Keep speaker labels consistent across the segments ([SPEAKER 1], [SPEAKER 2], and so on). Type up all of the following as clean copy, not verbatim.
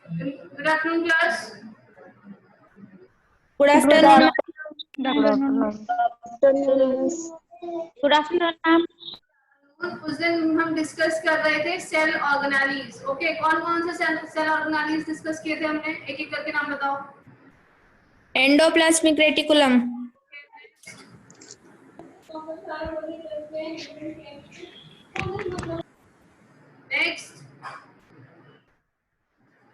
[SPEAKER 1] Good afternoon, class.
[SPEAKER 2] Good afternoon.
[SPEAKER 3] Good afternoon.
[SPEAKER 2] Good afternoon, ma'am.
[SPEAKER 1] उस दिन हम discuss कर रहे थे सेल ऑर्गेनाइज। ओके, कौन कौन से सेल ऑर्गेनाइज डिस्कस किए थे हमने? एक एक करके नाम बताओ।
[SPEAKER 2] Endoplasmic reticulum.
[SPEAKER 1] Next,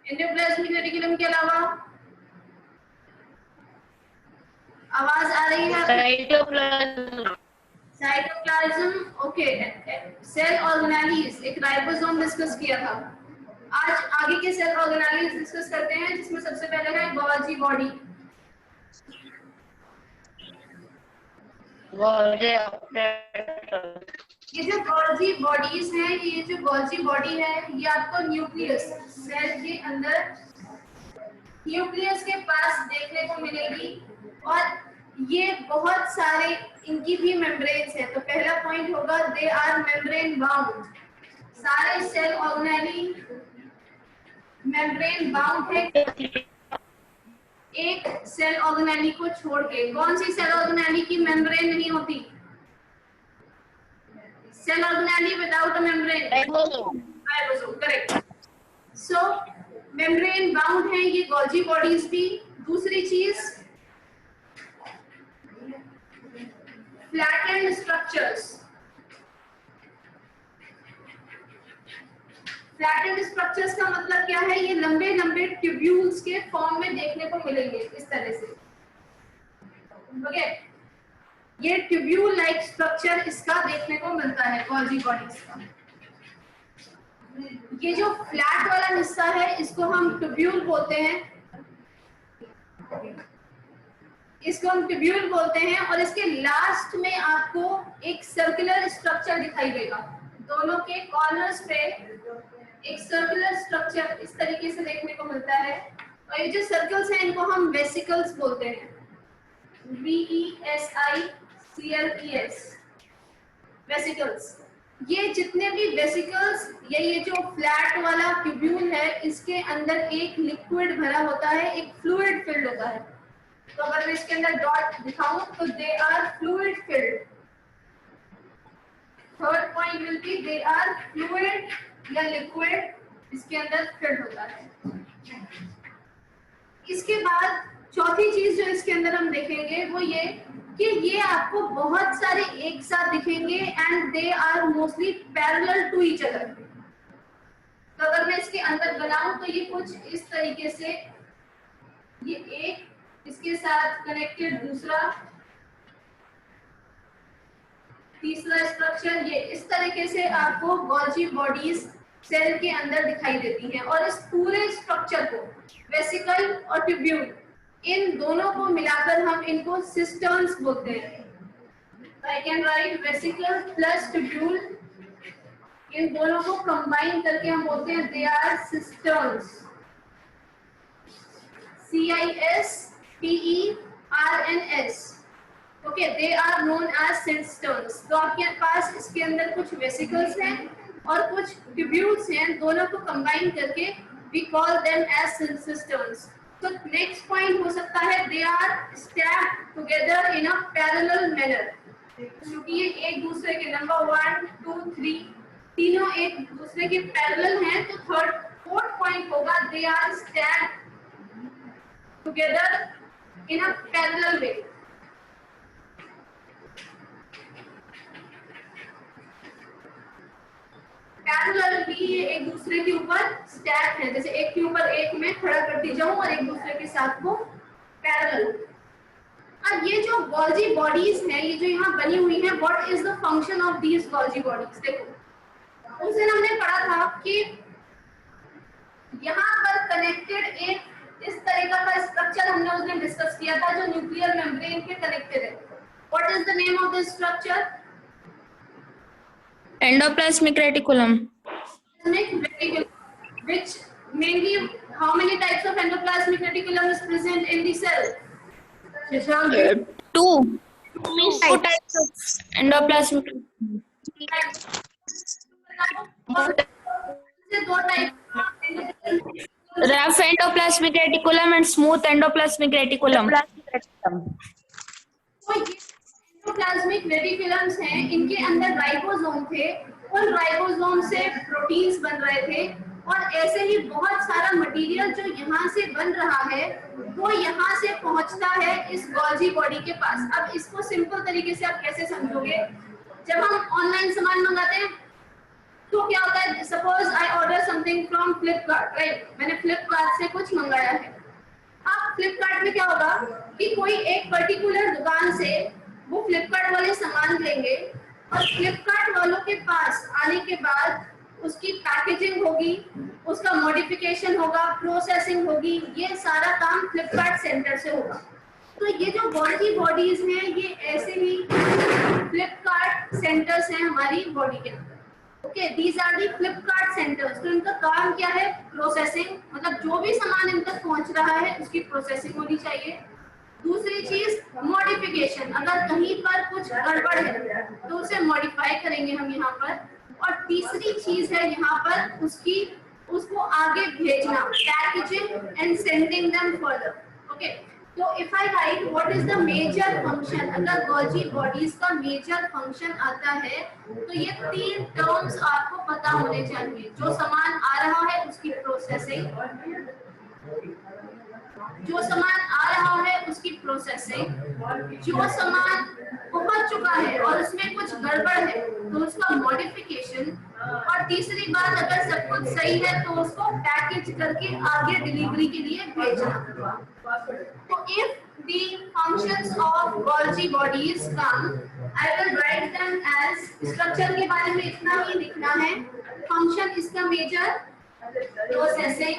[SPEAKER 1] endoplasmic reticulum के अलावा आवाज आ रही है? साइटोप्लाज्म। ओके, सेल ऑर्गेनाइज एक राइबोसोम डिस्कस किया था। आज आगे के सेल ऑर्गेनाइज डिस्कस करते हैं, जिसमें सबसे पहले है गोल्जी बॉडी। ये जो गोल्जी बॉडीज हैं, ये जो गोल्जी बॉडी है, ये आपको न्यूक्लियस, सेल के अंदर न्यूक्लियस के पास देखने को मिलेगी। और ये बहुत सारे इनकी भी मेम्ब्रेन्स हैं। तो पहला पॉइंट होगा दे आर मेम्ब्रेन बाउंड। सारे सेल ऑर्गेनेली मेम्ब्रेन बाउंड है, एक सेल ऑर्गेनेली को छोड़ के। कौन सी सेल ऑर्गेनेली की मेम्ब्रेन नहीं होती? Cell organelle without a membrane, ribosome. Correct. So membrane bound है ये गोल्जी बॉडीज भी। दूसरी चीज, फ्लैटेंड स्ट्रक्चर्स। फ्लैटेंड स्ट्रक्चर्स का मतलब क्या है? ये लंबे लंबे ट्यूब्यूल्स के फॉर्म में देखने को मिलेंगे इस तरह से। ओके, ये ट्यूब्यूल लाइक स्ट्रक्चर इसका देखने को मिलता है गोल्जी बॉडीज का। ये जो फ्लैट वाला हिस्सा है, इसको हम ट्यूब्यूल बोलते हैं। इसको हम ट्यूब्यूल बोलते हैं। और इसके लास्ट में आपको एक सर्कुलर स्ट्रक्चर दिखाई देगा। दोनों के कॉर्नर्स पे एक सर्कुलर स्ट्रक्चर इस तरीके से देखने को मिलता है। और ये जो सर्कल्स हैं, इनको हम वेसिकल्स बोलते हैं। VESICLES, vesicles. ये जितने भी वेसिकल्स या ये जो फ्लैट वाला ट्यूब्यूल है, इसके अंदर एक लिक्विड भरा होता है, एक फ्लूइड फिल्ड होता है। तो अगर मैं इसके अंदर डॉट दिखाऊं तो they are fluid filled. Third point will be they are fluid या लिक्विड, इसके अंदर फिल्ड होता है। इसके बाद चौथी चीज जो इसके अंदर हम देखेंगे वो ये कि ये आपको बहुत सारे एक साथ दिखेंगे and they are mostly parallel to each other. तो अगर मैं इसके अंदर बनाऊं तो ये कुछ इस तरीके से, ये एक इसके साथ कनेक्टेड दूसरा, तीसरा स्ट्रक्चर, ये इस तरीके से आपको गोल्जी बॉडीज सेल के अंदर दिखाई देती हैं। और इस पूरे स्ट्रक्चर को, वेसिकल और ट्यूब्यूल, इन दोनों को मिलाकर हम इनको सिस्टर्न्स बोलते हैं। I can write vesicle plus tubule, इन दोनों को कंबाइन करके हम बोलते हैं they are cisterns. CISTERNS। Okay, they are known as cisterns. तो आपके पास इसके अंदर कुछ वेसिकल्स हैं और कुछ ट्यूब्यूल्स हैं, दोनों को कंबाइन करके we call them as cisterns. तो नेक्स्ट पॉइंट हो सकता है they are stacked together in a parallel manner. क्योंकि ये एक दूसरे के नंबर 1 2 3 तीनों एक दूसरे के पैरेलल हैं, तो फोर्थ पॉइंट होगा they are stacked together in a parallel way. Parallel भी एक दूसरे के ऊपर स्टैक है, जैसे एक के ऊपर एक में खड़ा करती जाऊं और एक दूसरे के साथ को पैरेलल। अब ये जो गोल्जी बॉडीज हैं, ये जो यहाँ बनी हुई हैं, what is the function of these Golgi bodies? देखो, उस दिन हमने पढ़ा था कि यहाँ पर कनेक्टेड एक इस तरीका का स्ट्रक्चर हमने उस दिन डिस्कस किया था, जो न्यूक्लियर मेम्ब्रेन के कनेक्टेड है। What is the name of this structure?
[SPEAKER 2] Endoplasmic reticulum.
[SPEAKER 1] Which mainly, how many types of endoplasmic reticulum is present in the cell?
[SPEAKER 2] Two types of endoplasmic.
[SPEAKER 1] दो type
[SPEAKER 2] Rough endoplasmic reticulum and smooth endoplasmic reticulum.
[SPEAKER 1] तो ये endoplasmic reticulums हैं, इनके अंदर ribosome थे, उन ribosome से proteins बन रहे थे और ऐसे ही बहुत सारा मटेरियल जो यहाँ से बन रहा है वो यहाँ से पहुँचता है इस गॉल्जी बॉडी के पास। अब इसको सिंपल तरीके से आप कैसे समझोगे, जब हम ऑनलाइन सामान मंगाते हैं तो क्या होता है, suppose I order something from Flipkart, right, मैंने फ्लिपकार्ट से कुछ मंगाया है। अब फ्लिपकार्ट में क्या होगा कि कोई एक पर्टिकुलर दुकान से वो फ्लिपकार्ट वाले सामान लेंगे और फ्लिपकार्ट वालों के पास आने के बाद उसकी पैकेजिंग होगी, उसका मॉडिफिकेशन होगा, प्रोसेसिंग होगी, ये सारा काम फ्लिपकार्ट सेंटर से होगा। तो ये जो गॉल्जी बॉडीज हैं ये ऐसे ही फ्लिपकार्ट सेंटर्स हैं हमारी बॉडी के अंदर। Okay, these are the Flipkart centres. तो इनका काम क्या है, प्रोसेसिंग, मतलब जो भी सामान इन तक पहुंच रहा है उसकी प्रोसेसिंग होनी चाहिए। दूसरी चीज मॉडिफिकेशन, अगर कहीं पर कुछ गड़बड़ है तो उसे मॉडिफाई करेंगे हम यहाँ पर। और तीसरी चीज है यहाँ पर उसको आगे भेजना, packaging and sending them further. Okay, तो if I write what is the major function, अगर गॉल्जी बॉडीज का मेजर फंक्शन आता है तो ये 3 टर्म्स आपको पता होने चाहिए। जो सामान आ रहा है उसकी प्रोसेसिंग, जो सामान आ रहा है उसकी प्रोसेसिंग, जो सामान पहुंच चुका है और उसमें कुछ गड़बड़ है तो उसका मॉडिफिकेशन, और तीसरी बात अगर सब कुछ सही है तो उसको पैकेज करके आगे डिलीवरी के लिए भेजना। तो if the functions of Golgi bodies come, I will write them as, structure के बारे में इतना ही लिखना है। फंक्शन इसका मेजर, प्रोसेसिंग,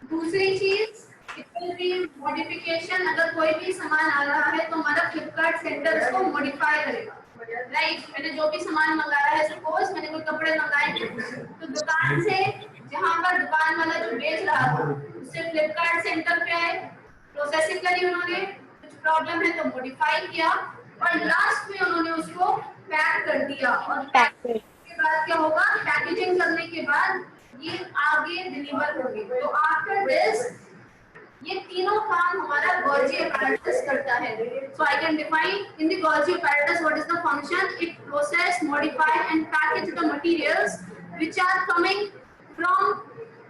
[SPEAKER 1] दूसरी चीज मॉडिफिकेशन, अगर कोई भी सामान आ रहा है तो हमारा फ्लिपकार्ट सेंटर उसको मॉडिफाई करेगा, राइट। मैंने जो भी सामान मंगाया है, सपोज मैंने कोई कपड़े मंगाए तो दुकान से, जहां पर दुकान वाला जो बेच रहा था उससे फ्लिपकार्ट सेंटर पे आए, प्रोसेसिंग करी उन्होंने, कुछ प्रॉब्लम है तो मॉडिफाई किया और लास्ट में उन्होंने उसको पैक कर दिया। और पैक के बाद क्या होगा, पैकेजिंग करने के बाद ये आगे डिलीवर होगी। तो आफ्टर दिस ये तीनों काम हमारा Golgi apparatus करता है। So I can define in the Golgi apparatus what is the function. It process, modify and package the materials which are coming from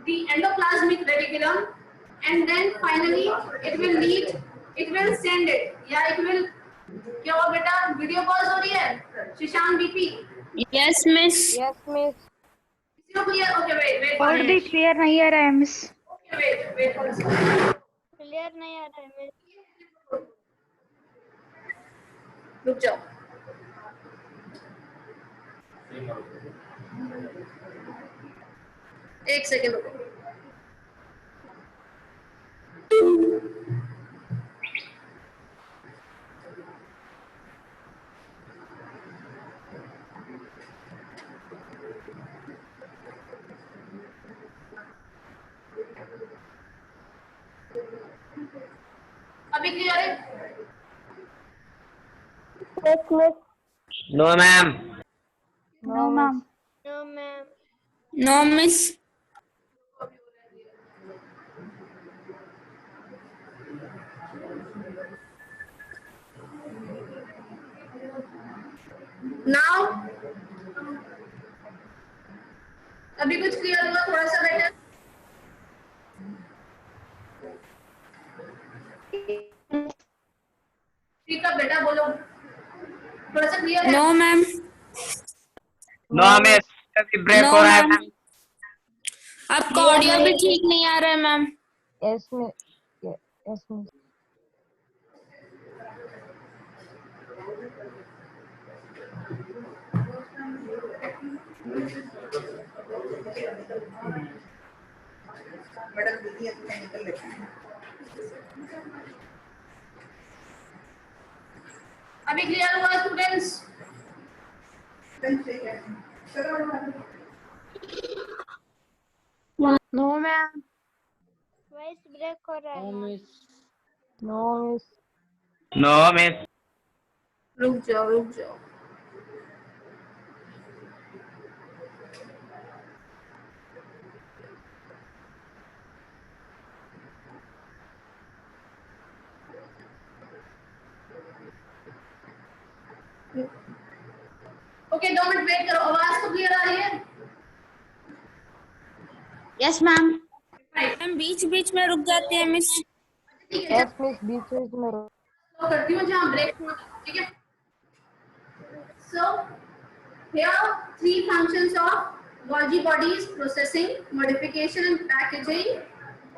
[SPEAKER 1] the endoplasmic reticulum, and then finally it will send it, या it will, क्या हुआ बेटा, video call हो रही है शिशांक BP?
[SPEAKER 2] Yes, miss.
[SPEAKER 3] Yes, miss.
[SPEAKER 1] किसी को clear? Okay, wait
[SPEAKER 3] और भी क्लियर नहीं आ रहा है मिस।
[SPEAKER 1] वेट
[SPEAKER 3] क्लियर नहीं आ रहा है मिस।
[SPEAKER 1] रुक जाओ, एक सेकेंड रुको। अभी क्लियर है?
[SPEAKER 4] No, ma'am.
[SPEAKER 3] No, ma'am.
[SPEAKER 2] No, miss.
[SPEAKER 1] Now अभी कुछ क्लियर हुआ, थोड़ा सा बेटर? ठीक है बेटा, बोलो, थोड़ा सा क्लियर है?
[SPEAKER 2] No, ma'am.
[SPEAKER 4] No, miss. अभी ब्रेक
[SPEAKER 2] No,
[SPEAKER 4] हो रहा है
[SPEAKER 2] ma'am. आपका ऑडियो भी ठीक नहीं आ रहा है ma'am.
[SPEAKER 3] Yes, miss. Yes, miss.
[SPEAKER 1] अभी क्लियर हुआ students?
[SPEAKER 3] No, ma'am.
[SPEAKER 5] Voice break हो रहा है।
[SPEAKER 3] No, miss.
[SPEAKER 4] No, miss.
[SPEAKER 1] रुक जाओ। ओके 2 मिनट वेट करो, आवाज तो क्लियर आ रही है?
[SPEAKER 2] Yes ma'am. मैम बीच बीच में रुक जाते हैं मिस।
[SPEAKER 1] ठीक है,
[SPEAKER 3] यस मिस, बीच बीच में
[SPEAKER 1] तो करती हूँ जहाँ ब्रेक हुआ था, ठीक है? So here 3 functions of Golgi body is processing, modification and packaging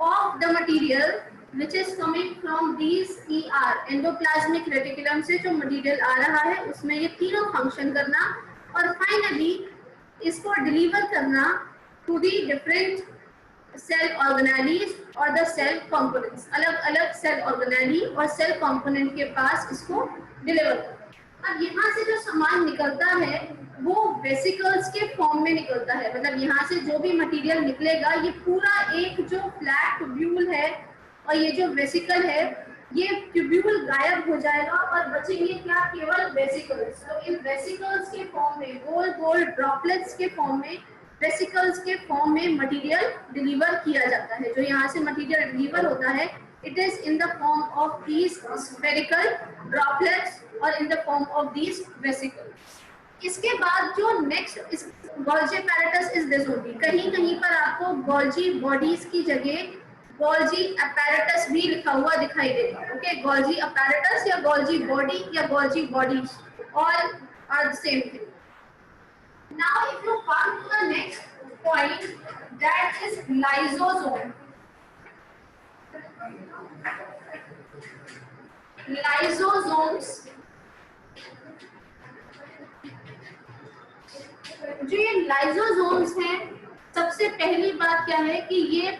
[SPEAKER 1] of the material which is coming from these ER endoplasmic reticulum से जो मटेरियल आ रहा है उसमें ये तीनों फंक्शन करना और फाइनली इसको डिलीवर करना to the different cell organelles और द सेल कंपोनेंट्स, अलग अलग सेल ऑर्गेनेली और सेल कंपोनेंट के पास इसको डिलीवर करना। अब यहाँ से जो सामान निकलता है वो वेसिकल्स के फॉर्म में निकलता है, मतलब यहाँ से जो भी मटेरियल निकलेगा ये पूरा एक जो फ्लैट ट्यूब्यूल है और ये जो वेसिकल है ये ट्यूब्यूल गायब हो जाएगा और बचेंगे क्या, केवल वेसिकल्स। तो इन वेसिकल्स के फॉर्म में गोल गोल ड्रॉपलेट्स के फॉर्म में, वेसिकल्स के फॉर्म में मटेरियल डिलीवर किया जाता है। जो यहाँ से मटेरियल डिलीवर होता है it is in the form of these spherical droplets or in the form of these vesicles। इसके बाद जो नेक्स्ट इस Golgi apparatus is this होगी, कहीं कहीं पर आपको Golgi bodies की जगह Golgi apparatus भी लिखा हुआ दिखाई देगा। ओके, Golgi apparatus या Golgi body या Golgi bodies all are the same thing। Now if you come to the next point, that is lysosome। Lysosomes, जो ये लाइसोसोम्स हैं, सबसे पहली बात क्या है कि ये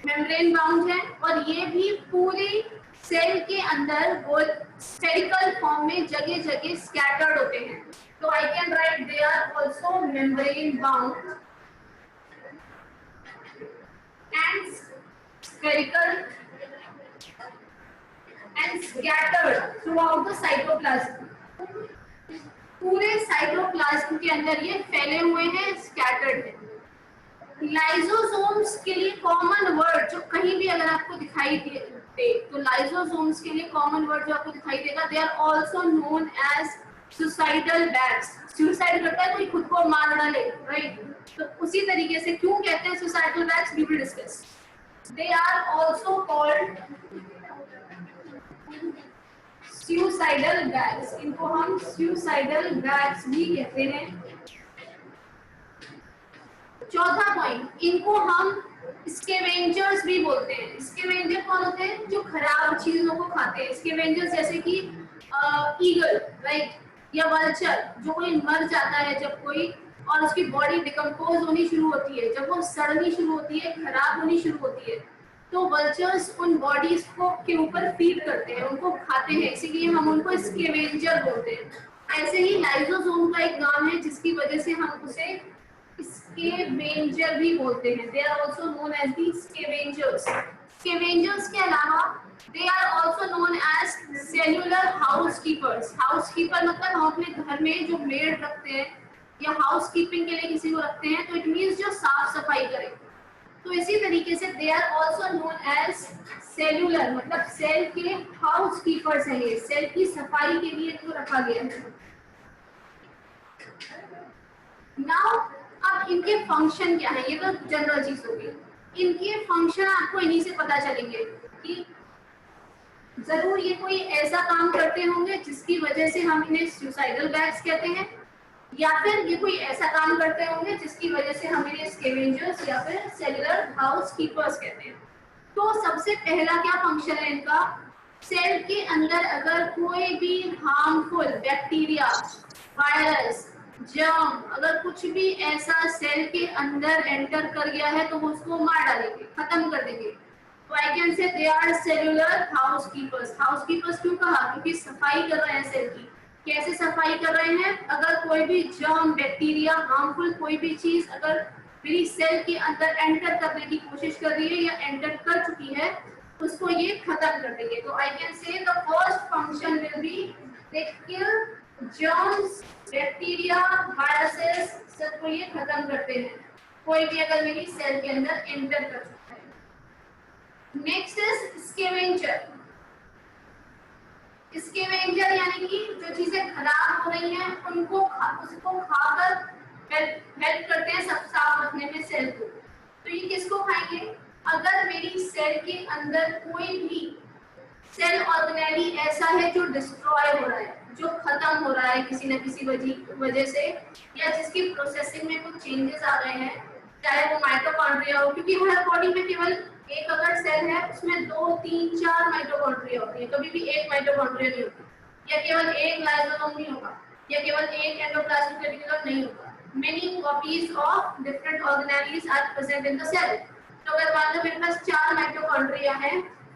[SPEAKER 1] मेम्ब्रेन बाउंड है और ये भी पूरे सेल के अंदर वो स्फेरिकल फॉर्म में जगह जगह स्कैटर्ड होते हैं। तो I can write they are also membrane bound and spherical and scattered throughout the cytoplasm। पूरे साइटोप्लाज्म के अंदर ये फैले हुए हैं, स्कैटर्ड है। लाइसोसोम्स के लिए कॉमन वर्ड जो कहीं भी अगर आपको दिखाई दे तो लाइसोसोम्स के लिए कॉमन वर्ड जो आपको दिखाई देगा, they are also known as suicidal bags. Suicide करता है कोई खुद को मार डाले, राइट? तो उसी तरीके से क्यों कहते हैं suicidal bags, we will discuss. They are also called suicidal bags, इनको हम suicidal bags भी कहते हैं। चौथा पॉइंट, इनको हम स्कैवेंजर्स भी बोलते हैं। स्कैवेंजर कौन होते हैं? जो खराब चीजों को खाते हैं। स्कैवेंजर्स जैसे कि ईगल, राइट, या वल्चर, जो कोई मर जाता है जब कोई और उसकी बॉडी डिकम्पोज होनी शुरू होती है, जब वो सड़नी शुरू होती है, खराब होनी शुरू होती है, तो वल्चर्स उन बॉडीज को के ऊपर फीड करते हैं, उनको खाते हैं, इसीलिए हम उनको स्कैवेंजर बोलते हैं। ऐसे ही लाइसोसोम का एक नाम है जिसकी वजह से हम उसे स्कैवेंजर भी बोलते हैं। They are also known as the scavengers. Scavengers के अलावा they are also known as cellular housekeepers. Housekeeper मतलब हम अपने घर में जो मेड रखते हैं या हाउसकीपिंग के लिए किसी को रखते हैं, तो इट मींस जो साफ सफाई करे। तो इसी तरीके से they are also known as cellular, मतलब सेल के हाउसकीपर्स हैं। ये सेल की सफाई के लिए इनको रखा गया है। नाउ अब इनके फंक्शन क्या है, ये तो जनरल चीज होगी। इनके फंक्शन आपको इन्हीं से पता चलेंगे कि जरूर ये कोई ऐसा काम करते होंगे जिसकी वजह से हम इन्हें सुसाइडल बैग्स कहते हैं, या फिर ये कोई ऐसा काम करते होंगे जिसकी वजह से हम इन्हें स्कैवेंजर्स या फिर सेलुलर हाउसकीपर्स कहते हैं। तो सबसे पहला क्या फंक्शन है इनका? सेल के अंदर अगर कोई भी हार्मफुल बैक्टीरिया, वायरस, जर्म, अगर कुछ भी ऐसा सेल के अंदर एंटर कर गया है तो वो उसको मार डालेंगे, खत्म कर देंगे। तो I can say they are cellular हाउसकीपर्स। हाउसकीपर्स क्यों कहा? क्योंकि सफाई कर रहे हैं सेल की। कैसे सफाई कर रहे हैं? अगर कोई भी जर्म, बैक्टीरिया, हार्मफुल कोई भी चीज अगर मेरी सेल के अंदर एंटर करने की कोशिश कर रही है या एंटर कर चुकी है, उसको ये खत्म कर देंगे। तो I can say the first function will be they kill germs, bacteria, viruses, सबको ये खत्म करते हैं, कोई भी अगर मेरी सेल के अंदर एंटर कर चुका है। Next is scavenger. स्कैवेंजर यानी कि जो चीजें खराब हो रही हैं उनको उसको खाकर हेल्प करते हैं सब साफ रखने में सेल को। तो ये किसको खाएंगे? अगर मेरी सेल के अंदर कोई भी सेल ऑर्गेनेली ऐसा है जो डिस्ट्रॉय हो रहा है, जो खत्म हो रहा है किसी न किसी वजह से, या जिसकी प्रोसेसिंग में कुछ चेंजेस आ गए हैं, चाहे वो माइटोकॉन्ड्रिया हो, क्योंकि हर बॉडी में केवल एक अगर सेल है उसमें 2, 3, 4 माइटोकॉन्ड्रिया होती है, कभी भी एक माइटोकॉन्ड्रिया नहीं होती, या केवल एक लाइसोसोम नहीं होगा, या केवल एक एंडोप्लाज्मिक रेटिकुलम नहीं होगा। Many copies of different organelles are present in the cell. तो अगर मान लो मेरे पास 4 माइटोकॉन्ड्रिया है,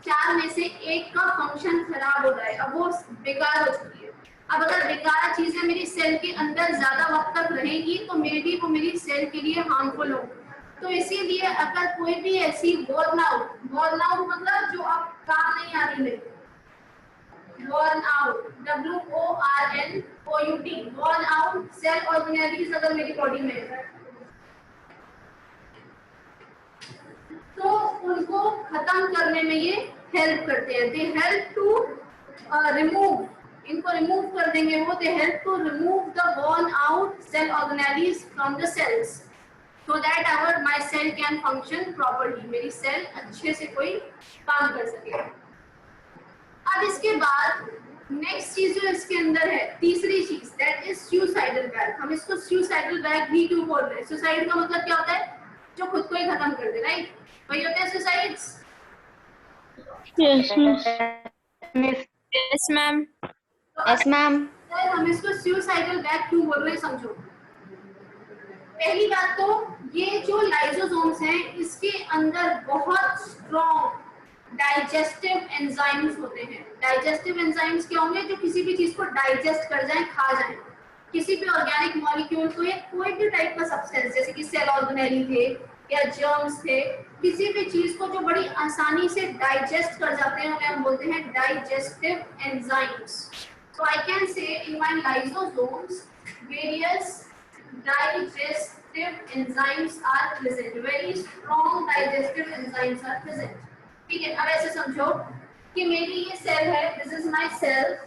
[SPEAKER 1] 4 में से एक का फंक्शन खराब हो रहा है, अब वो बेकार हो चुकी है। अब अगर बेकार चीजें मेरी सेल के अंदर ज्यादा वक्त तक रहेगी तो मे बी वो मेरी सेल के लिए हार्मफुल होगी। तो इसीलिए अगर कोई भी ऐसी worn out मतलब जो अब काम नहीं आ रही है, worn out, WORNOUT, worn out cell organelles अगर मेरी बॉडी में है तो उनको खत्म करने में ये हेल्प करते हैं। दे हेल्प टू रिमूव, इनको रिमूव कर देंगे वो, they help to remove the worn out cell organelles from the cells so that my cell can function properly, मेरी सेल अच्छे से कोई काम कर सके। अब इसके बाद नेक्स्ट चीज जो इसके अंदर है, तीसरी चीज, दैट इज सुसाइडल बैग। हम इसको सुसाइडल बैग भी क्यों बोल रहे हैं? सुसाइड का मतलब क्या होता है? जो खुद को ही खत्म कर दे, राइट? वही होते हैं suicides.
[SPEAKER 2] Yes ma'am.
[SPEAKER 5] Yes ma'am.
[SPEAKER 1] हम इसको सुसाइडल बैग क्यों बोल रहे हैं समझो। पहली बात तो ये जो लाइसोसोम्स हैं इसके अंदर बहुत स्ट्रॉन्ग डाइजेस्टिव एंजाइम्स होते हैं। डाइजेस्टिव एंजाइम्स क्या होंगे? जो किसी भी चीज को डाइजेस्ट कर जाएं, खा जाएं। किसी भी ऑर्गेनिक मॉलिक्यूल को या कोई भी टाइप का सब्सटेंस, जैसे कि सेल ऑर्गेनेली थे या जर्म्स थे, किसी भी चीज को जो बड़ी आसानी से डाइजेस्ट कर जाते हैं उन्हें हम बोलते हैं digestive enzymes. So I can say in my lysosomes various digestive enzymes are present, very strong digestive enzymes are present। ठीक है, अब ऐसे समझो कि मेरी ये सेल है, दिस इज माय सेल।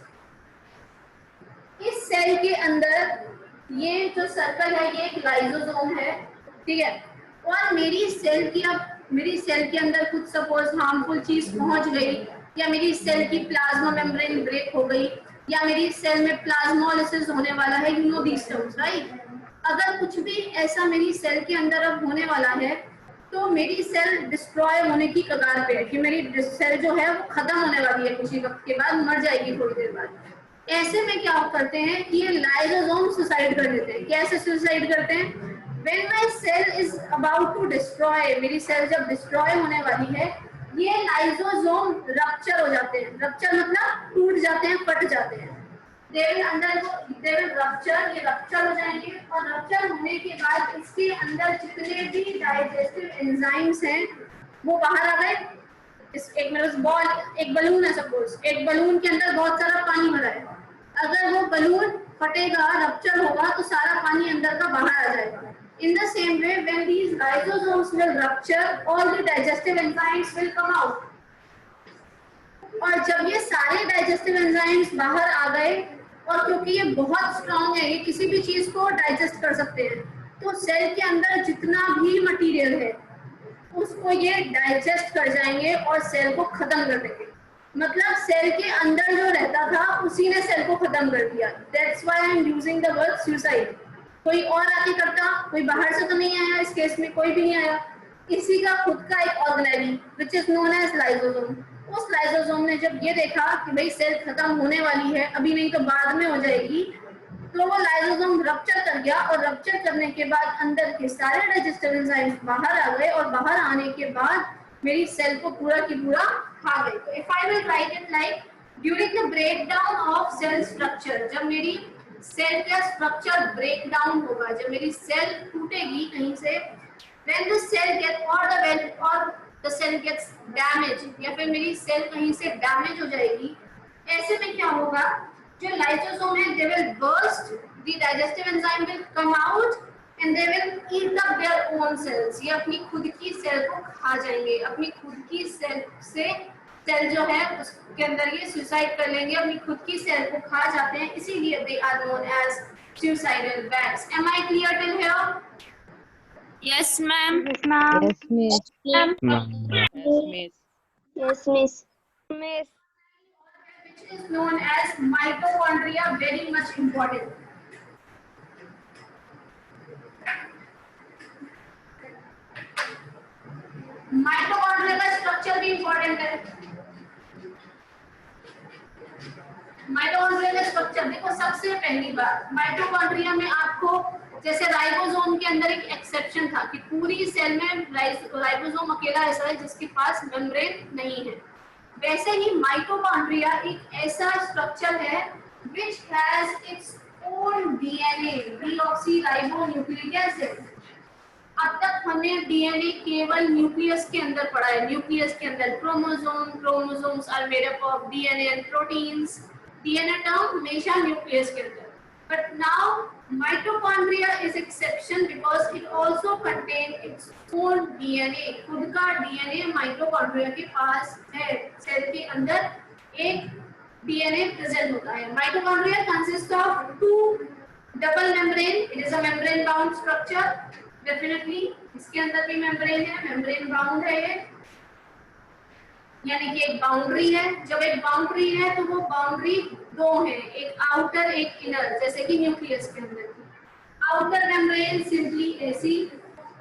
[SPEAKER 1] इस सेल के अंदर ये जो सर्कल है ये एक लाइसोसोम है, ठीक है। और मेरी सेल के अंदर कुछ सपोज हार्मफुल चीज पहुंच गई, या मेरी सेल की प्लाज्मा मेम्ब्रेन ब्रेक हो गई, या मेरी सेल में प्लाज्मोलिसिस होने वाला है, you know these terms, right? अगर कुछ भी ऐसा मेरी सेल के अंदर अब होने वाला है तो मेरी सेल डिस्ट्रॉय होने की कगार पे है, कि मेरी सेल जो है वो खत्म होने वाली है, कुछ ही वक्त के बाद मर जाएगी थोड़ी देर बाद। ऐसे में क्या करते हैं कि ये लाइसोसोम सुसाइड कर देते हैं। कैसे सुसाइड करते हैं? When my cell is about to destroy, मेरी सेल जब डिस्ट्रॉय होने वाली है, ये लाइसोसोम रप्चर हो जाते हैं। रप्चर मतलब टूट जाते हैं, फट जाते हैं। they will rupture, ये रप्चर हो जाएंगे, और रप्चर होने के बाद इसके अंदर जितने भी डाइजेस्टिव एंजाइम्स हैं वो बाहर आ गए। एक मेरे बॉल, एक बलून है सपोज, एक बलून के अंदर बहुत सारा पानी भरा है, अगर वो बलून फटेगा, रप्चर होगा तो सारा पानी अंदर का बाहर आ जाएगा। In the same way, when these lysosomes will rupture, all the digestive enzymes will come out। और जब ये सारे डाइजेस्टिव एंजाइम्स बाहर आ गए, और क्योंकि ये बहुत स्ट्रॉन्ग है, ये किसी भी चीज को डाइजेस्ट कर सकते हैं, तो सेल के अंदर जितना भी मटेरियल है उसको ये डाइजेस्ट कर जाएंगे और सेल को खत्म कर देंगे। मतलब सेल के अंदर जो रहता था उसी ने सेल को खत्म कर दिया। That's why I am using the word suicide. कोई और आके करता, कोई बाहर से तो नहीं आया, इस केस में कोई भी नहीं आया, इसी का खुद का एक organelle which is known as lysosome. उस लाइसोसोम ने जब ये देखा कि भाई सेल खत्म होने वाली है, अभी नहीं तो बाद में हो जाएगी, तो वो लाइसोसोम रप्चर कर गया, और रप्चर करने के बाद अंदर के सारे डाइजेस्टिव एंजाइम्स बाहर आ गए, और बाहर आने के बाद मेरी सेल को पूरा की पूरा खा गई। तो if I will write it like during the breakdown of cell structure, जब मेरी सेल का स्ट्रक्चर ब्रेक डाउन होगा, जब मेरी सेल टूटेगी कहीं से, when the cell gets damaged, या फिर मेरी सेल कहीं से डैमेज हो जाएगी, ऐसे में क्या होगा, जो लाइसोसोम है they will burst, the digestive enzyme will come out and they will eat up their own cells। ये अपनी खुद की सेल को खा जाएंगे, अपनी खुद की सेल से सेल जो है उसके अंदर ये सुसाइड कर लेंगे, अपनी खुद की सेल को खा जाते हैं, इसीलिए they are known as suicidal bats. Am I clear till here?
[SPEAKER 2] Yes, ma'am.
[SPEAKER 3] Yes, miss.
[SPEAKER 4] No.
[SPEAKER 5] Yes, miss. Miss.
[SPEAKER 1] Which is known as mitochondria, very much important. Mitochondria का स्ट्रक्चर भी इंपॉर्टेंट है। Mitochondria का structure देखो, सबसे पहली बात mitochondria में आपको जैसे राइबोसोम के अंदर एक एक्सेप्शन था कि पूरी सेल में राइबोसोम अकेला ऐसा है जिसके पास मेम्ब्रेन नहीं है, वैसे ही माइटोकॉन्ड्रिया एक ऐसा स्ट्रक्चर है which has its own DNA, deoxyribonucleic acid. अब तक हमने डीएनए केवल न्यूक्लियस के अंदर पढ़ा है, न्यूक्लियस के अंदर chromosomes are made up of DNA and proteins, DNA term हमेशा न्यूक्लियस के अंदर, but now mitochondria is exception because it also contain its own DNA, खुद का डीएनए माइटोकॉन्ड्रिया के पास है, सेल के अंदर एक डीएनए प्रेजेंट होता है। Mitochondria consist of two double membrane, it is a membrane bound structure, definitely इसके अंदर भी मेम्ब्रेन है, मेम्ब्रेन बाउंड है ये, यानी कि एक बाउंड्री है। जब एक बाउंड्री है तो वो बाउंड्री दो है, एक आउटर एक इनर, जैसे कि न्यूक्लियस के अंदर की। आउटर मेम्ब्रेन सिंपली ऐसी,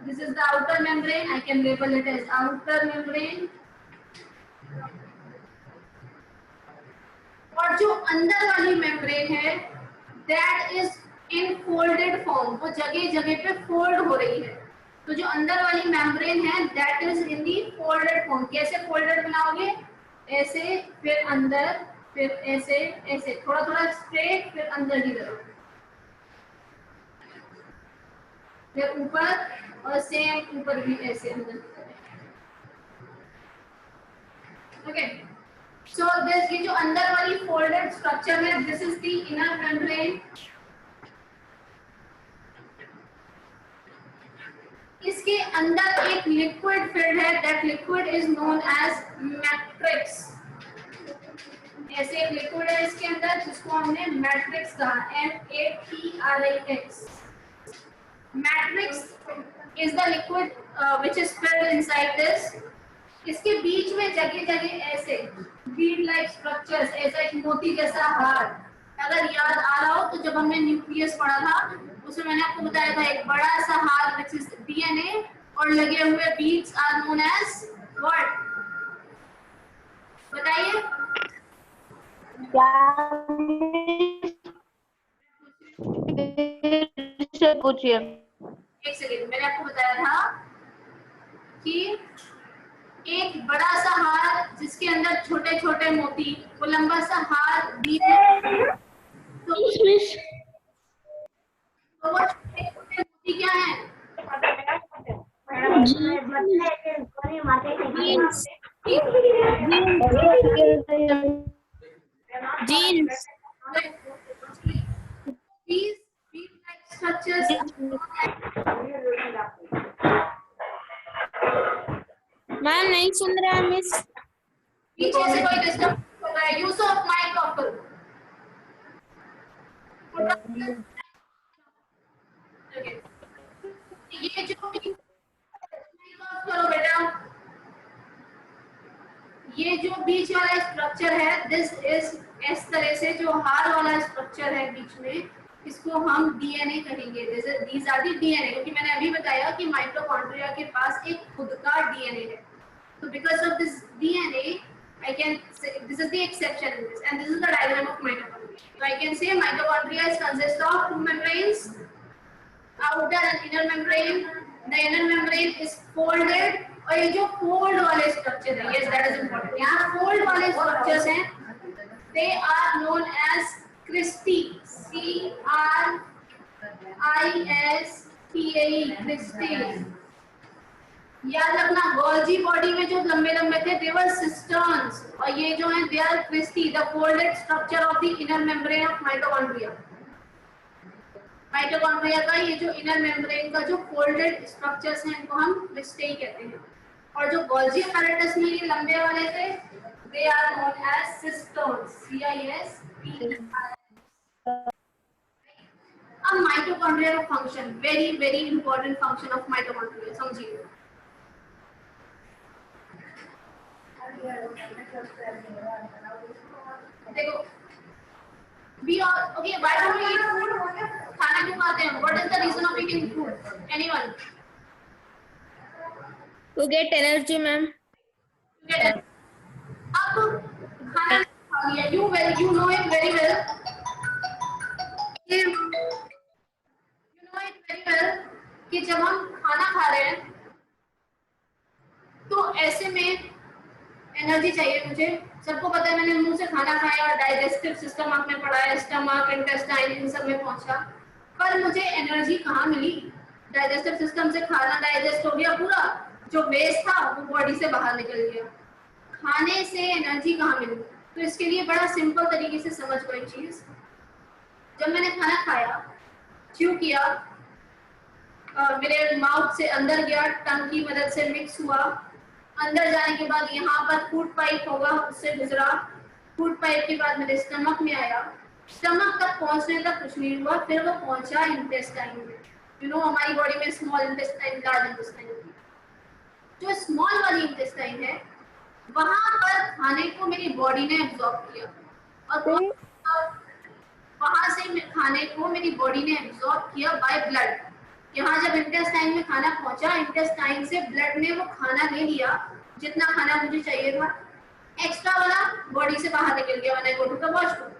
[SPEAKER 1] this is the outer membrane, I can label it as outer membrane. और जो अंदर वाली मेम्ब्रेन है that is in folded form, वो जगह जगह पे फोल्ड हो रही है। तो जो अंदर वाली मेम्ब्रेन है that is in the folded form. कैसे फोल्डेड बनाओगे? ऐसे, फिर अंदर, फिर ऐसे ऐसे, थोड़ा थोड़ा स्ट्रेट, फिर अंदर की तरफ, फिर ऊपर, और सेम ऊपर भी ऐसे अंदर की तरफ। ओके, सो दिस, ये जो अंदर वाली फोल्डेड स्ट्रक्चर है, this is the inner membrane. इसके अंदर एक लिक्विड फिल्ड है, that liquid is known as matrix. ऐसे एक लिक्विड है इसके अंदर जिसको हमने मैट्रिक्स कहा, MATRIX। Matrix is the liquid which is filled inside this. इसके बीच में जगह जगह ऐसे बीड लाइक स्ट्रक्चर्स, ऐसा एक मोती जैसा हार, अगर याद आ रहा हो तो जब हमने न्यूक्लियस पढ़ा था उसमें मैंने आपको बताया था एक बड़ा सा हार विच इज डीएनए, और लगे हुए beads are known as what? बताइए।
[SPEAKER 5] पूछिए।
[SPEAKER 1] एक सेकेंड, मैंने आपको बताया था कि एक बड़ा सा हार जिसके अंदर छोटे छोटे मोती, वो लंबा सा हार बीच, तो वो छोटे छोटे मोती क्या है?
[SPEAKER 2] Genes.
[SPEAKER 1] These bead-like structures
[SPEAKER 2] ma'am नहीं सुन रहा है मिस।
[SPEAKER 1] पीछे से कोई डिस्टर्ब कर रहा है, यूज ऑफ माइक ऑफ करो। ये जो माइक ऑफ करो बेटा, ये जो बीच वाला स्ट्रक्चर है, दिस इज, इस तरह से जो हार वाला स्ट्रक्चर है बीच में, इसको हम डीएनए कहेंगे। दीज आर दी डीएनए, क्योंकि मैंने अभी बताया कि माइटोकॉन्ड्रिया के पास एक खुद का डीएनए है। तो because of this DNA I can say this is the exception in this, and this is the diagram of mitochondria. So I can say mitochondria is consist of two membranes, outer and inner membrane. The inner membrane is folded, और ये जो fold वाले structure है, yes that is important. यहाँ fold वाले structures हैं, they are known as cristae, CRISTAE, cristae. याद रखना, गोल्जी बॉडी में जो लंबे लंबे थे they were cisterns, और ये जो है they are cristae, the folded structure of the inner membrane of mitochondria. Mitochondria का ये जो इनर मेम्ब्रेन का जो फोल्डेड स्ट्रक्चर्स हैं इनको हम क्रिस्टेई कहते हैं। और जो गोल्जी apparatus में ये लंबे वाले थे they are known as cisterns. CIS. अब माइटोकॉन्ड्रिया का function, very very important function of mitochondria, समझिए। देखो, we all okay, why don't we eat food? खाना क्यों खाते हैं? What is the reason of eating food? Anyone?
[SPEAKER 2] To get energy, ma'am.
[SPEAKER 1] Get it? अब खाना खा लिया, you know it very well. कि जब हम खाना खा रहे हैं तो ऐसे में एनर्जी चाहिए मुझे। सबको पता है, मैंने मुंह से खाना खाया और डाइजेस्टिव सिस्टम आपने पढ़ा है, स्टमक, इंटेस्टाइन, इन सब में पहुंचा, पर मुझे एनर्जी कहाँ मिली? डाइजेस्टिव सिस्टम से खाना डाइजेस्ट हो गया, पूरा जो वेस्ट था वो बॉडी से बाहर निकल गया। खाने से एनर्जी कहाँ मिली? तो इसके लिए बड़ा सिंपल तरीके से समझ लो एक चीज। जब मैंने खाना खाया, च्यू किया, मेरे माउथ से अंदर गया, टंग की मदद से मिक्स हुआ, अंदर जाने के बाद यहाँ पर फूड पाइप होगा, उससे गुजरा, फूड पाइप के बाद मेरे स्टमक में आया, स्टमक तक पहुँचने तक कुछ नहीं हुआ, फिर वो पहुँचा इंटेस्टाइन में। यू नो, हमारी बॉडी में स्मॉल इंटेस्टाइन, लार्ज इंटेस्टाइन होती है। जो स्मॉल वाली इंटेस्टाइन है, वहां पर खाने को मेरी बॉडी ने एब्जॉर्ब किया, और वहां से खाने को मेरी बॉडी ने एब्जॉर्ब किया बाय ब्लड। यहाँ जब इंटेस्टाइन में खाना पहुंचा, इंटेस्टाइन से ब्लड ने वो खाना ले लिया जितना खाना मुझे चाहिए था, एक्स्ट्रा वाला बॉडी से बाहर निकल गया when I go to the washroom.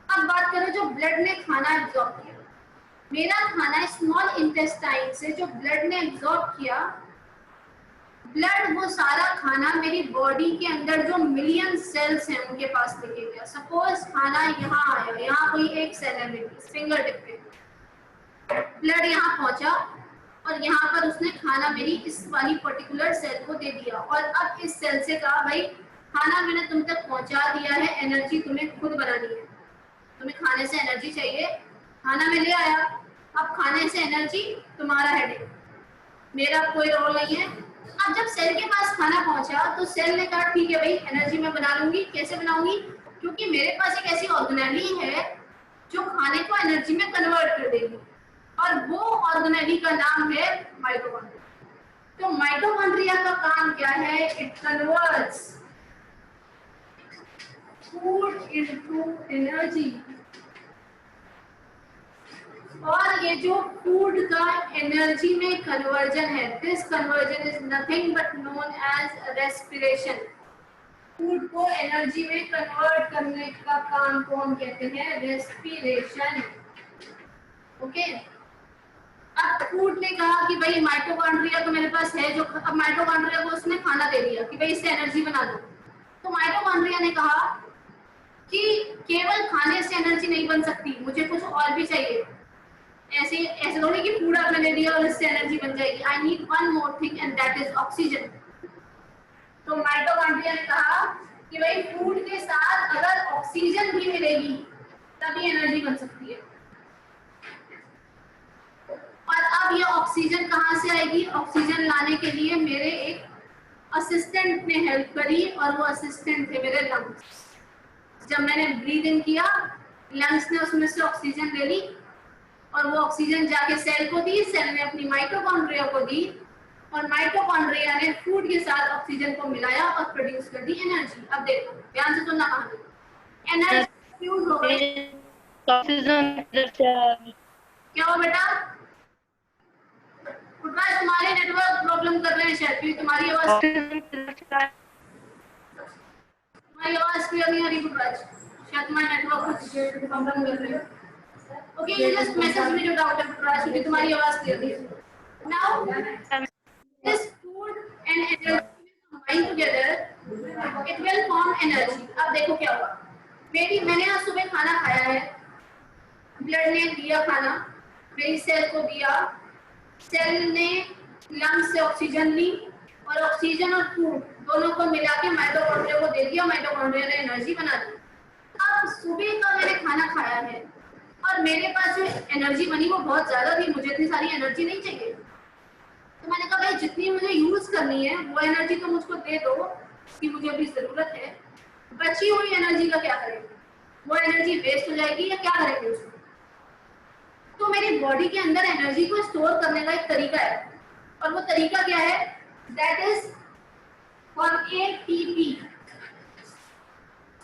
[SPEAKER 1] अब बात करो जो ब्लड ने खाना एब्जॉर्ब किया, मेरा खाना स्मॉल इंटेस्टाइन से जो ब्लड ने एब्जॉर्ब किया, ब्लड वो सारा खाना मेरी बॉडी के अंदर जो मिलियन सेल्स हैं उनके पास लेके गया। सपोज खाना यहाँ आया, यहाँ कोई एक सेल है मेरी फिंगर टिप पे, ब्लड यहाँ पहुंचा और यहाँ पर उसने खाना मेरी इस वाली पर्टिकुलर सेल को दे दिया, और अब इस सेल से कहा भाई खाना मैंने तुम तक पहुंचा दिया है, एनर्जी तुम्हें खुद बनानी है, तुम्हें खाने से एनर्जी चाहिए, खाना मैं ले आया, अब खाने से एनर्जी तुम्हारा हेडेक, मेरा कोई रोल नहीं है। अब जब सेल के पास खाना पहुंचा तो सेल ने कहा ठीक है भाई, एनर्जी मैं बना लूंगी। कैसे बनाऊंगी? क्योंकि मेरे पास एक ऐसी ऑर्गेनेली है जो खाने को एनर्जी में कन्वर्ट कर देगी, और वो ऑर्गेनेली का नाम है माइटोकॉन्ड्रिया। तो माइटोकॉन्ड्रिया का काम क्या है? It converts food into energy. और ये जो फूड का एनर्जी में कन्वर्जन है, this conversion is nothing but known as respiration. Food को एनर्जी में कन्वर्ट करने का काम को हम कहते हैं रेस्पिरेशन। ओके, अब फूड ने कहा कि भाई माइटोकॉन्ड्रिया तो मेरे पास है, जो अब माइटोकॉन्ड्रिया को उसने खाना दे दिया कि भाई इससे एनर्जी बना दो। तो माइटोकॉन्ड्रिया ने कहा कि केवल खाने से एनर्जी नहीं बन सकती, मुझे कुछ और भी चाहिए। ऐसे थोड़ी कि फूड आपने दे दिया और इससे एनर्जी बन जाएगी। I need one more thing and that is oxygen. तो माइटोकॉन्ड्रिया ने कहा कि भाई फूड के साथ अगर ऑक्सीजन भी मिलेगी तभी एनर्जी बन सकती है। और अब ये ऑक्सीजन कहाँ से आएगी? ऑक्सीजन लाने के लिए मेरे एक असिस्टेंट ने हेल्प करी, और वो असिस्टेंट थे मेरे लंग्स। जब मैंने ब्रीद इन किया, लंग्स ने उसमें से ऑक्सीजन ले ली, और वो ऑक्सीजन जाके सेल को दी, सेल ने अपनी माइटोकॉन्ड्रिया को दी, और माइटोकॉन्ड्रिया ने फूड के साथ ऑक्सीजन को मिलाया और प्रोड्यूस कर दी एनर्जी। अब देखो, ध्यान से सुनना कहानी। एनर्जी फ्यूज हो गई,
[SPEAKER 5] ऑक्सीजन
[SPEAKER 1] क्या हो बेटा? पुटराज तुम्हारे नेटवर्क प्रॉब्लम कर रहे हैं शायद, क्योंकि तुम्हारी आवाज क्लियर नहीं आ रही पुटराज, शायद तुम्हारा नेटवर्क कुछ प्रॉब्लम कर रहे हैं। Okay, you just message me your doubt पुटराज, क्योंकि तुम्हारी आवाज क्लियर नहीं है। Now this food and energy combine together, it will form energy। अब देखो क्या हुआ, मैंने आज सुबह खाना खाया है, ब्लड ने दिया खाना, मेरी सेल को दिया, सेल ने लंग्स से ऑक्सीजन ली, और ऑक्सीजन और फूड दोनों को मिला के माइटोकॉन्ड्रिया को दे दिया, माइटोकॉन्ड्रिया ने एनर्जी बना दी। अब सुबह का मैंने खाना खाया है और मेरे पास जो एनर्जी बनी वो बहुत ज्यादा थी, मुझे इतनी सारी एनर्जी नहीं चाहिए। तो मैंने कहा भाई जितनी मुझे यूज करनी है वो एनर्जी तो मुझको दे दो, कि मुझे अभी जरूरत है। बची हुई एनर्जी का क्या करेंगे? वो एनर्जी वेस्ट हो जाएगी या क्या करेंगे उसको? तो मेरी बॉडी के अंदर एनर्जी को स्टोर करने का एक तरीका है, और वो तरीका क्या है? That is for ATP.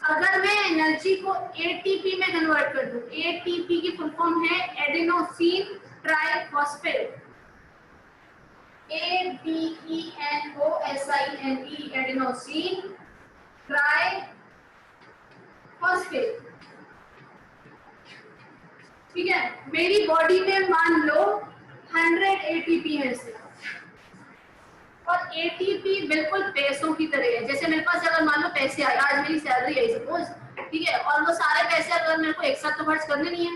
[SPEAKER 1] अगर मैं एनर्जी को एटीपी में कन्वर्ट कर दूं, एटीपी की फुल फॉर्म है adenosine triphosphate, ADENOSINE, adenosine triphosphate. ठीक है, मेरी बॉडी में मान लो 100 एटीपी है इसमें, और एटीपी बिल्कुल पैसों की तरह है। जैसे मेरे पास अगर मान लो पैसे आए, आज मेरी सैलरी आई सपोज, ठीक है, और वो सारे पैसे अगर मेरे को एक साथ तो खर्च करने नहीं है,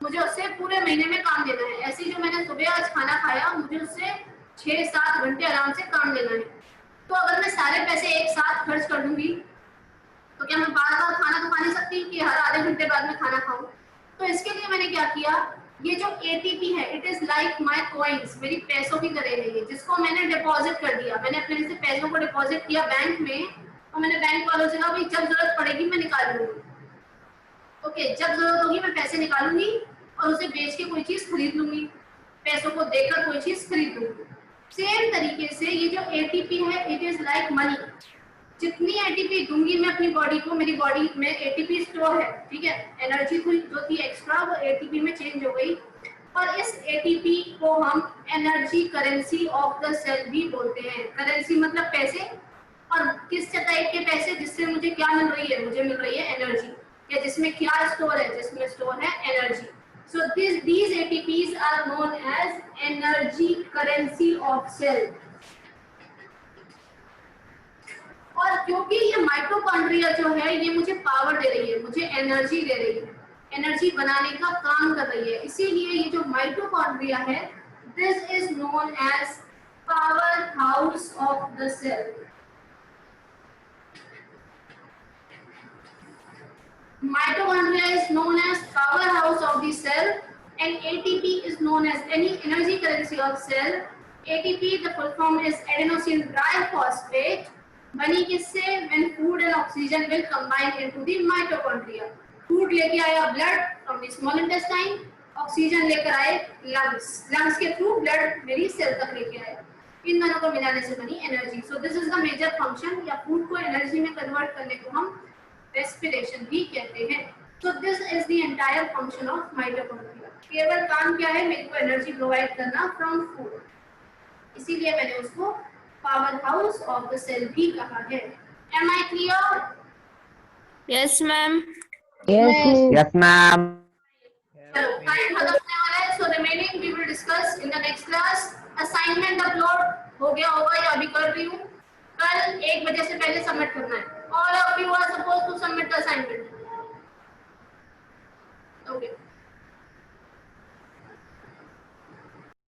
[SPEAKER 1] मुझे उससे पूरे महीने में काम देना है। ऐसे जो मैंने सुबह आज खाना खाया, मुझे उससे 6-7 घंटे आराम से काम देना है। तो अगर मैं सारे पैसे एक साथ खर्च कर दूंगी, तो क्या मैं बार बार खाना तो खा नहीं सकती कि हर आधे घंटे बाद में खाना खाऊं? तो इसके लिए मैंने क्या किया, ये जो एटीपी है, it is like my coins, मेरी पैसों की तरह है ये, जिसको मैंने डिपॉजिट कर दिया। मैंने अपने से पैसों को डिपॉजिट किया बैंक में, और मैंने बैंक वालों से कहा भाई जब जरूरत पड़ेगी मैं निकाल लूंगी। ओके, जब जरूरत होगी मैं पैसे निकालूंगी और उसे बेच के कोई चीज खरीद लूंगी, पैसों को देकर कोई चीज खरीद लूंगी। सेम तरीके से ये जो एटीपी है, इट इज लाइक मनी। जितनी एटीपी दूंगी मैं अपनी बॉडी को, मेरी बॉडी में एटीपी स्टोर है, ठीक है, एनर्जी जो थी एक्स्ट्रा वो एटीपी में चेंज हो गई, और इस एटीपी को हम energy currency of the cell भी बोलते हैं। करेंसी मतलब पैसे, और किस टाइप के पैसे? जिससे मुझे क्या मिल रही है? मुझे मिल रही है एनर्जी, या जिसमें क्या स्टोर है? जिसमें स्टोर है energy. So these ATPs are known as energy currency of cell। और क्योंकि ये माइटोकॉन्ड्रिया जो है, ये मुझे पावर दे रही है, मुझे एनर्जी दे रही है, एनर्जी बनाने का काम कर रही है, इसीलिए ये जो माइटोकॉन्ड्रिया है, this is known as power house of the cell. Mitochondria is known as powerhouse of the cell, and ATP is known as any energy currency of cell। ATP, the full form is adenosine triphosphate, बनी किससे? when food and oxygen will combine into the mitochondria। Food लेके आया blood from the small intestine, oxygen लेकर आए lungs, lungs के through blood मेरी cell तक लेके आया, इन दोनों को मिलाने से बनी energy. So this is the major function, या फूड को एनर्जी में कन्वर्ट करने को हम रेस्पिरेशन भी कहते हैं। So this is the entire function of mitochondria. केवल काम क्या है? मेरे को एनर्जी प्रोवाइड करना फ्रॉम फूड, इसीलिए मैंने उसको power house of the cell भी कहा है। Am I clear?
[SPEAKER 2] Yes ma'am.
[SPEAKER 4] Yes, ma'am.
[SPEAKER 1] चलो टाइम खत्म होने वाला है, so remaining we will discuss in the next class. Assignment upload हो गया होगा या अभी कर रही हूँ? कल 1 बजे से पहले सबमिट करना है। All of you are supposed to submit the assignment. Okay.